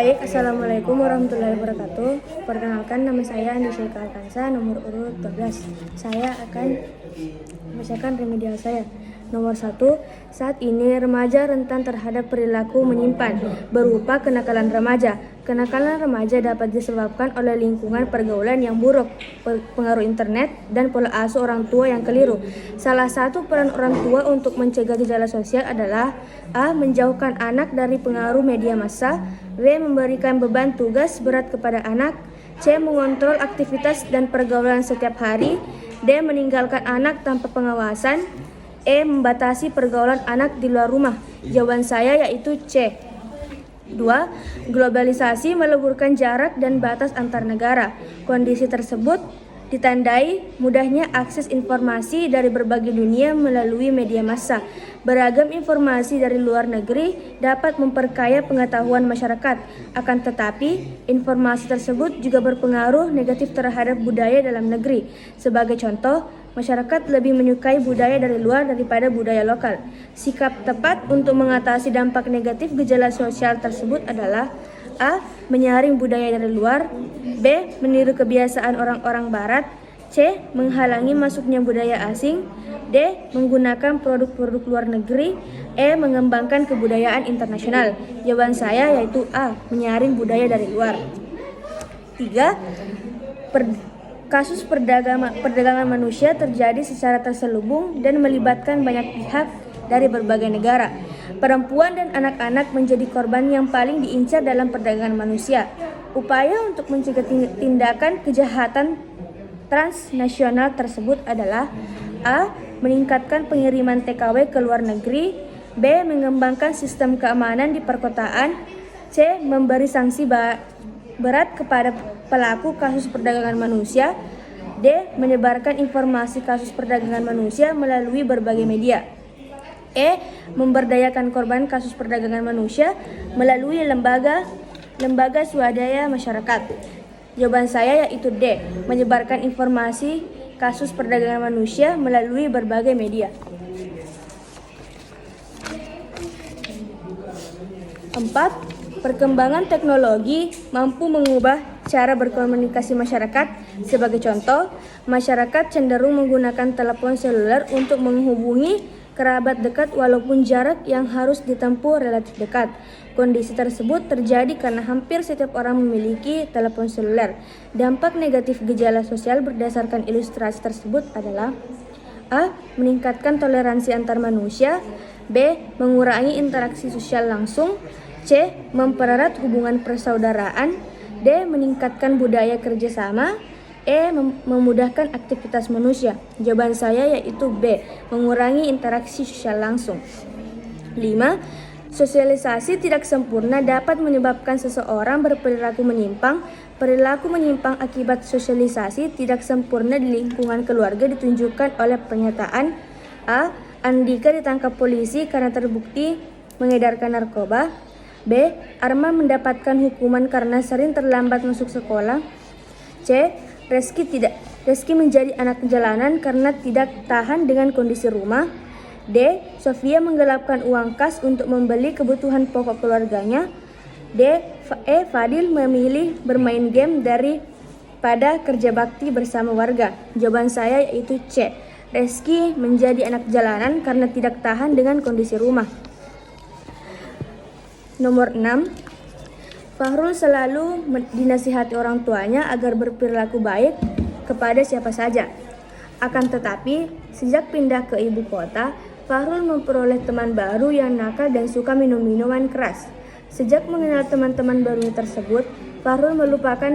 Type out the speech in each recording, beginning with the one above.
Baik, Assalamualaikum warahmatullahi wabarakatuh. Perkenalkan, nama saya Andi Syeka Alkansa, nomor urut 12. Saya akan membacakan remedial saya. Nomor 1, saat ini remaja rentan terhadap perilaku menyimpan berupa kenakalan remaja. Kenakalan remaja dapat disebabkan oleh lingkungan pergaulan yang buruk, pengaruh internet, dan pola asuh orang tua yang keliru. Salah satu peran orang tua untuk mencegah gejala sosial adalah A. Menjauhkan anak dari pengaruh media massa, B. Memberikan beban tugas berat kepada anak, C. Mengontrol aktivitas dan pergaulan setiap hari, D. Meninggalkan anak tanpa pengawasan, E. Membatasi pergaulan anak di luar rumah. Jawaban saya yaitu C. 2. Globalisasi meleburkan jarak dan batas antar negara. Kondisi tersebut ditandai mudahnya akses informasi dari berbagai dunia melalui media massa. Beragam informasi dari luar negeri dapat memperkaya pengetahuan masyarakat. Akan tetapi, informasi tersebut juga berpengaruh negatif terhadap budaya dalam negeri. Sebagai contoh, masyarakat lebih menyukai budaya dari luar daripada budaya lokal. Sikap tepat untuk mengatasi dampak negatif gejala sosial tersebut adalah A. Menyaring budaya dari luar, B. Meniru kebiasaan orang-orang barat, C. Menghalangi masuknya budaya asing, D. Menggunakan produk-produk luar negeri, E. Mengembangkan kebudayaan internasional. Jawaban saya yaitu A. Menyaring budaya dari luar. 3. Kasus perdagangan manusia terjadi secara terselubung dan melibatkan banyak pihak dari berbagai negara. Perempuan dan anak-anak menjadi korban yang paling diincar dalam perdagangan manusia. Upaya untuk mencegah tindakan kejahatan transnasional tersebut adalah A. Meningkatkan pengiriman TKW ke luar negeri, B. Mengembangkan sistem keamanan di perkotaan, C. Memberi sanksi berat kepada pelaku kasus perdagangan manusia, D. Menyebarkan informasi kasus perdagangan manusia melalui berbagai media, E. Memberdayakan korban kasus perdagangan manusia melalui lembaga swadaya masyarakat. Jawaban saya yaitu D. Menyebarkan informasi kasus perdagangan manusia melalui berbagai media. 4. Perkembangan teknologi mampu mengubah cara berkomunikasi masyarakat. Sebagai contoh, masyarakat cenderung menggunakan telepon seluler untuk menghubungi kerabat dekat walaupun jarak yang harus ditempuh relatif dekat. Kondisi tersebut terjadi karena hampir setiap orang memiliki telepon seluler. Dampak negatif gejala sosial berdasarkan ilustrasi tersebut adalah A. Meningkatkan toleransi antar manusia, B. Mengurangi interaksi sosial langsung, C. Mempererat hubungan persaudaraan, D. Meningkatkan budaya kerjasama, E. Memudahkan aktivitas manusia. Jawaban saya yaitu B. Mengurangi interaksi sosial langsung. 5. Sosialisasi tidak sempurna dapat menyebabkan seseorang berperilaku menyimpang. Perilaku menyimpang akibat sosialisasi tidak sempurna di lingkungan keluarga ditunjukkan oleh pernyataan A. Andika ditangkap polisi karena terbukti mengedarkan narkoba, B. Arma mendapatkan hukuman karena sering terlambat masuk sekolah, C. Reski menjadi anak jalanan karena tidak tahan dengan kondisi rumah, D. Sofia menggelapkan uang kas untuk membeli kebutuhan pokok keluarganya, D. Fadil memilih bermain game daripada kerja bakti bersama warga. Jawaban saya yaitu C. Reski menjadi anak jalanan karena tidak tahan dengan kondisi rumah. Nomor 6. Fahrul selalu dinasihati orang tuanya agar berperilaku baik kepada siapa saja. Akan tetapi, sejak pindah ke ibu kota, Fahrul memperoleh teman baru yang nakal dan suka minum minuman keras. Sejak mengenal teman-teman baru tersebut, Fahrul melupakan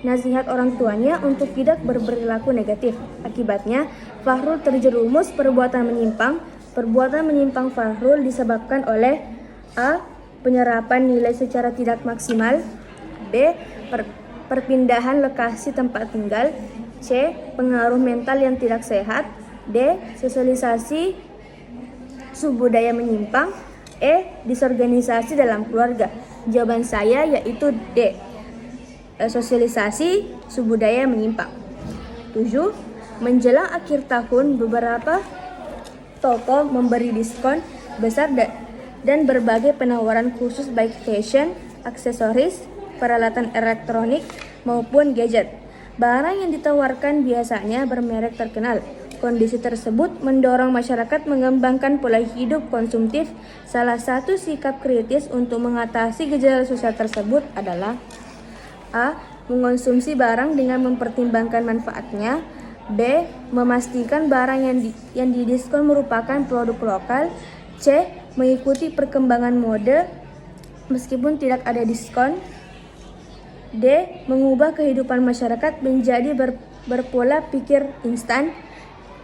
nasihat orang tuanya untuk tidak berperilaku negatif. Akibatnya, Fahrul terjerumus perbuatan menyimpang. Perbuatan menyimpang Fahrul disebabkan oleh A. Penyerapan nilai secara tidak maksimal, B. Perpindahan lokasi tempat tinggal, C. Pengaruh mental yang tidak sehat, D. Sosialisasi subbudaya menyimpang, E. Disorganisasi dalam keluarga. Jawaban saya yaitu D. Sosialisasi subbudaya menyimpang. 7. Menjelang akhir tahun, beberapa toko memberi diskon besar dan berbagai penawaran khusus baik fashion, aksesoris, peralatan elektronik, maupun gadget. Barang yang ditawarkan biasanya bermerek terkenal. Kondisi tersebut mendorong masyarakat mengembangkan pola hidup konsumtif. Salah satu sikap kritis untuk mengatasi gejala sosial tersebut adalah A. Mengonsumsi barang dengan mempertimbangkan manfaatnya. B. Memastikan barang yang didiskon merupakan produk lokal. C. Mengikuti perkembangan mode meskipun tidak ada diskon. D. Mengubah kehidupan masyarakat menjadi berpola pikir instan.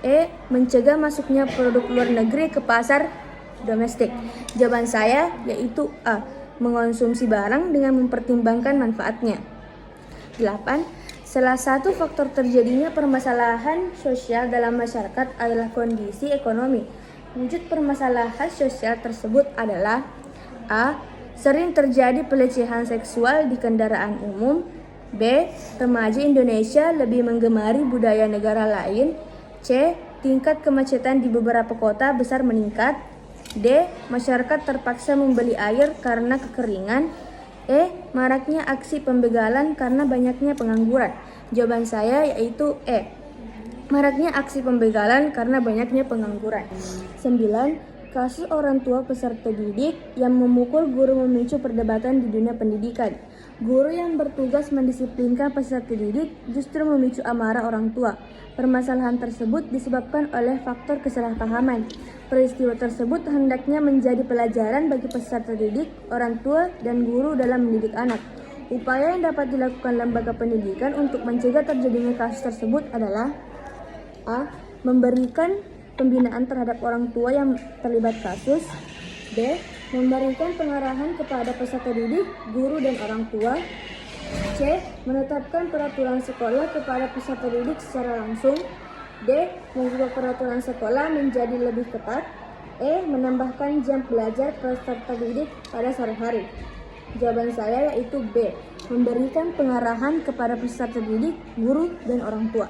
E. Mencegah masuknya produk luar negeri ke pasar domestik. Jawaban saya yaitu A. Mengonsumsi barang dengan mempertimbangkan manfaatnya. 8. Salah satu faktor terjadinya permasalahan sosial dalam masyarakat adalah kondisi ekonomi. Wujud permasalahan sosial tersebut adalah A. Sering terjadi pelecehan seksual di kendaraan umum. B. Remaja Indonesia lebih menggemari budaya negara lain. C. Tingkat kemacetan di beberapa kota besar meningkat. D. Masyarakat terpaksa membeli air karena kekeringan. E. Maraknya aksi pembegalan karena banyaknya pengangguran. Jawaban saya yaitu E. Maraknya aksi pembegalan karena banyaknya pengangguran. 9. Kasus orang tua peserta didik yang memukul guru memicu perdebatan di dunia pendidikan. Guru yang bertugas mendisiplinkan peserta didik justru memicu amarah orang tua. Permasalahan tersebut disebabkan oleh faktor kesalahpahaman. Peristiwa tersebut hendaknya menjadi pelajaran bagi peserta didik, orang tua, dan guru dalam mendidik anak. Upaya yang dapat dilakukan lembaga pendidikan untuk mencegah terjadinya kasus tersebut adalah A. Memberikan pembinaan terhadap orang tua yang terlibat kasus. B. Memberikan pengarahan kepada peserta didik, guru, dan orang tua. C. Menetapkan peraturan sekolah kepada peserta didik secara langsung. D. Mengubah peraturan sekolah menjadi lebih ketat. E. Menambahkan jam belajar peserta didik pada sore hari. Jawaban saya yaitu B. Memberikan pengarahan kepada peserta didik, guru, dan orang tua.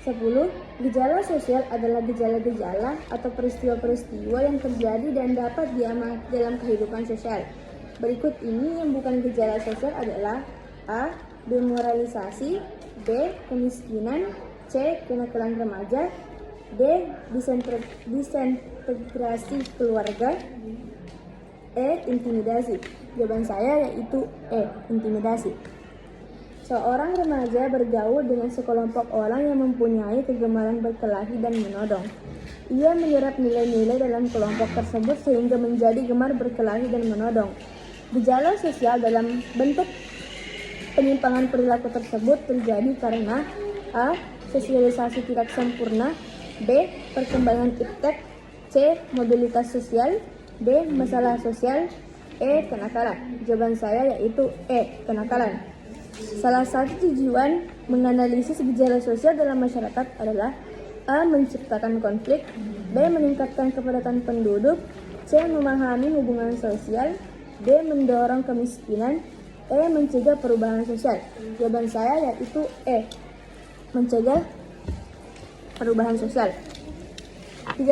10. Gejala sosial adalah gejala-gejala atau peristiwa-peristiwa yang terjadi dan dapat diamati dalam kehidupan sosial. Berikut ini yang bukan gejala sosial adalah A. Demoralisasi. B. Kemiskinan. C. Kenakalan remaja. D. Disintegrasi keluarga. E. Intimidasi. Jawaban saya yaitu E. Intimidasi. Seorang remaja bergaul dengan sekelompok orang yang mempunyai kegemaran berkelahi dan menodong. Ia menyerap nilai-nilai dalam kelompok tersebut sehingga menjadi gemar berkelahi dan menodong. Gejala sosial dalam bentuk penyimpangan perilaku tersebut terjadi karena A. Sosialisasi tidak sempurna. B. Perkembangan iptek. C. Mobilitas sosial. D. Masalah sosial. E. Kenakalan. Jawaban saya yaitu E. Kenakalan. Salah satu tujuan menganalisis gejala sosial dalam masyarakat adalah A. Menciptakan konflik. B. Meningkatkan kepadatan penduduk. C. Memahami hubungan sosial. D. Mendorong kemiskinan. E. Mencegah perubahan sosial. Jawaban saya yaitu E. Mencegah perubahan sosial. 13.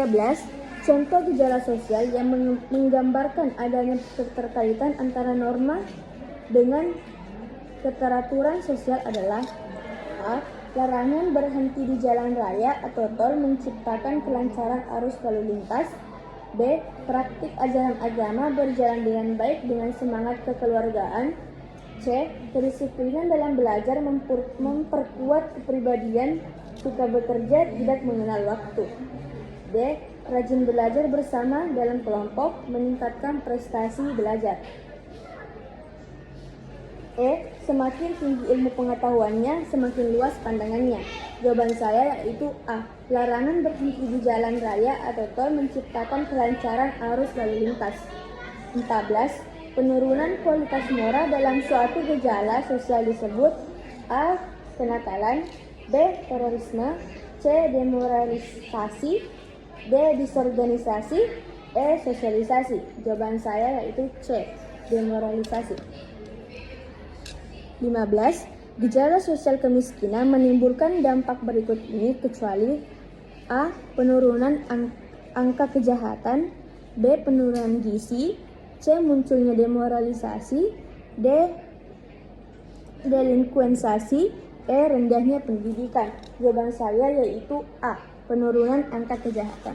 Contoh gejala sosial yang menggambarkan adanya keterkaitan antara norma dengan keteraturan sosial adalah A. Larangan berhenti di jalan raya atau tol menciptakan kelancaran arus lalu lintas. B. Praktik ajaran agama berjalan dengan baik dengan semangat kekeluargaan. C. Kedisiplinan dalam belajar memperkuat kepribadian, suka bekerja, tidak mengenal waktu. D. Rajin belajar bersama dalam kelompok, meningkatkan prestasi belajar. E. Semakin tinggi ilmu pengetahuannya, semakin luas pandangannya. Jawaban saya yaitu A. Larangan berhenti di jalan raya atau tol menciptakan kelancaran arus lalu lintas. 14. Penurunan kualitas moral dalam suatu gejala sosial disebut A. Kenakalan. B. Terorisme. C. Demoralisasi. D. Disorganisasi. E. Sosialisasi. Jawaban saya yaitu C. Demoralisasi. 15. Gejala sosial kemiskinan menimbulkan dampak berikut ini kecuali A. Penurunan angka kejahatan. B. Penurunan gizi. C. Munculnya demoralisasi. D. Delinkuensasi. E. Rendahnya pendidikan. Jawaban saya yaitu A. Penurunan angka kejahatan.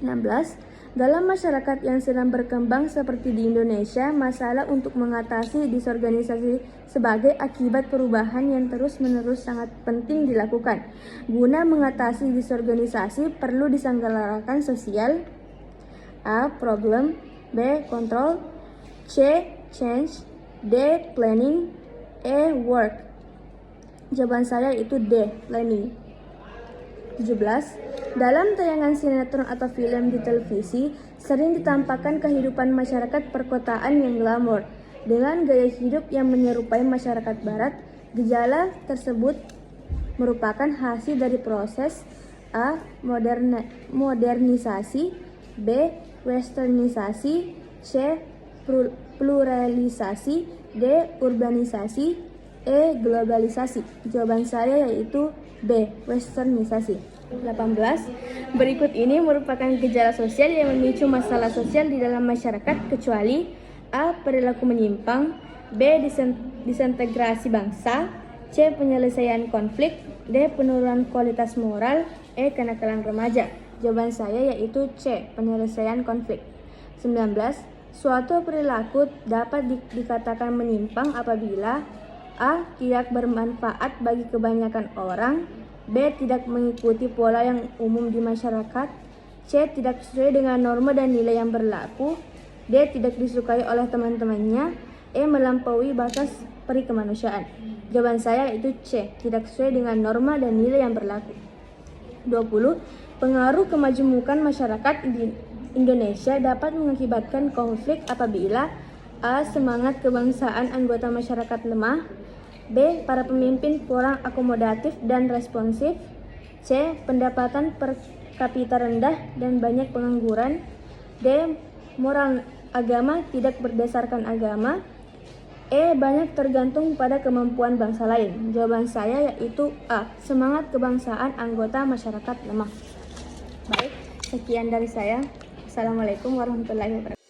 16. Dalam masyarakat yang sedang berkembang seperti di Indonesia, masalah untuk mengatasi disorganisasi sebagai akibat perubahan yang terus-menerus sangat penting dilakukan. Guna mengatasi disorganisasi perlu diselenggarakan sosial. A. Problem. B. Control. C. Change. D. Planning. E. Work. Jawaban saya itu D. Planning. 17. Dalam tayangan sinetron atau film di televisi, sering ditampakkan kehidupan masyarakat perkotaan yang glamor dengan gaya hidup yang menyerupai masyarakat barat. Gejala tersebut merupakan hasil dari proses A. Modernisasi. B. Westernisasi. C. Pluralisasi. D. Urbanisasi. E. Globalisasi. Jawaban saya yaitu B. Westernisasi. 18. Berikut ini merupakan gejala sosial yang memicu masalah sosial di dalam masyarakat kecuali A. Perilaku menyimpang. B. Disintegrasi bangsa. C. Penyelesaian konflik. D. Penurunan kualitas moral. E. Kenakalan remaja. Jawaban saya yaitu C. Penyelesaian konflik. 19. Suatu perilaku dapat dikatakan menyimpang apabila A. Tidak bermanfaat bagi kebanyakan orang. B. Tidak mengikuti pola yang umum di masyarakat. C. Tidak sesuai dengan norma dan nilai yang berlaku. D. Tidak disukai oleh teman-temannya. E. Melampaui batas peri kemanusiaan. Jawaban saya itu C. Tidak sesuai dengan norma dan nilai yang berlaku. 20. Pengaruh kemajemukan masyarakat di Indonesia dapat mengakibatkan konflik apabila A. Semangat kebangsaan anggota masyarakat lemah. B. Para pemimpin kurang akomodatif dan responsif. C. Pendapatan per kapita rendah dan banyak pengangguran. D. Moral agama tidak berdasarkan agama. E. Banyak tergantung pada kemampuan bangsa lain. Jawaban saya yaitu A. Semangat kebangsaan anggota masyarakat lemah. Baik, sekian dari saya. Assalamualaikum warahmatullahi wabarakatuh.